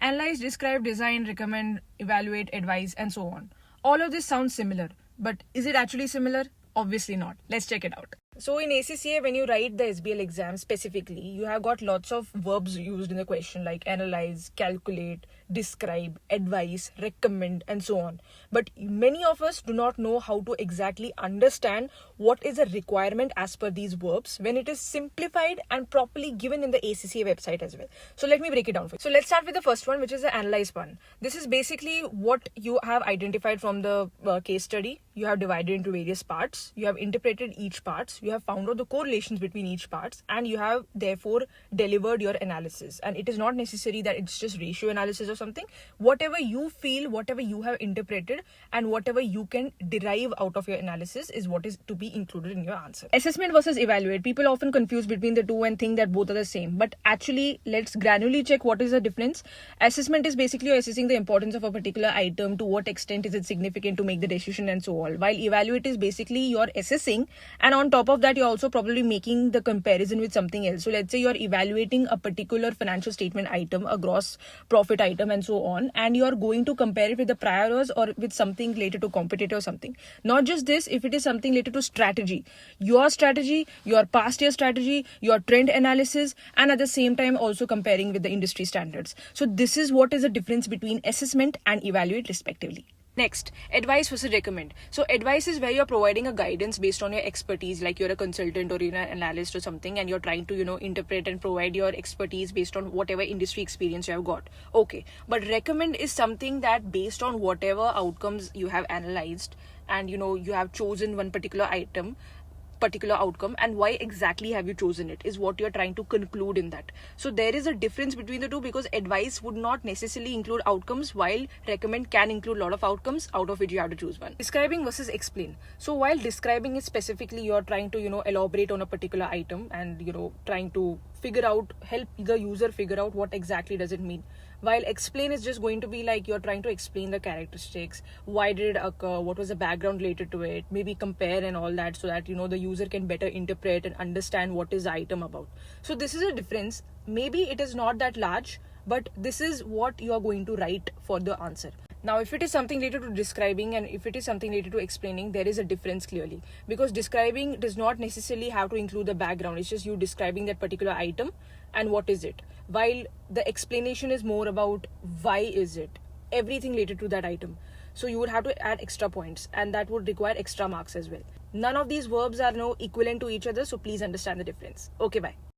Analyze, describe, design, recommend, evaluate, advise, and so on. All of this sounds similar, but is it actually similar? Obviously not. Let's check it out. So in ACCA, when you write the SBL exam specifically, you have got lots of verbs used in the question like analyze, calculate, describe, advise, recommend, and so on. But many of us do not know how to exactly understand what is a requirement as per these verbs when it is simplified and properly given in the ACCA website as well. So let me break it down for you. So let's start with the first one, which is the analyze one. This is basically what you have identified from the case study. You have divided into various parts. You have interpreted each parts. You have found out the correlations between each parts, and you have therefore delivered your analysis. And it is not necessary that it's just ratio analysis or something. Whatever you feel, whatever you have interpreted, and whatever you can derive out of your analysis is what is to be included in your answer. Assessment versus evaluate. People often confuse between the two and think that both are the same. But actually, let's granularly check what is the difference. Assessment is basically assessing the importance of a particular item, to what extent is it significant to make the decision, and so on. While evaluate is basically you're assessing, and on top of that you're also probably making the comparison with something else. So let's say you're evaluating a particular financial statement item, a gross profit item, and so on, and you're going to compare it with the prior years or with something related to competitor or something. Not just this, if it is something related to strategy, your past year strategy, your trend analysis, and at the same time also comparing with the industry standards. So this is what is the difference between assessment and evaluate respectively. Next, advice versus recommend. So advice is where you're providing a guidance based on your expertise, like you're a consultant or you're an analyst or something, and you're trying to, interpret and provide your expertise based on whatever industry experience you have got. Okay. But recommend is something that based on whatever outcomes you have analyzed and, you have chosen one particular outcome, and why exactly have you chosen it is what you're trying to conclude in that. So there is a difference between the two, because advice would not necessarily include outcomes, while recommend can include a lot of outcomes, out of which you have to choose one. Describing versus explain. So while describing it specifically, you're trying to elaborate on a particular item and trying to help the user figure out what exactly does it mean. While explain is just going to be like you're trying to explain the characteristics, why did it occur, what was the background related to it, maybe compare and all that, so that the user can better interpret and understand what is the item about. So this is a difference. Maybe it is not that large, but this is what you are going to write for the answer. Now, if it is something related to describing and if it is something related to explaining, there is a difference clearly, because describing does not necessarily have to include the background. It's just you describing that particular item and what is it, while the explanation is more about why is it, everything related to that item. So you would have to add extra points, and that would require extra marks as well. None of these verbs are equivalent to each other, so please understand the difference. Okay, bye.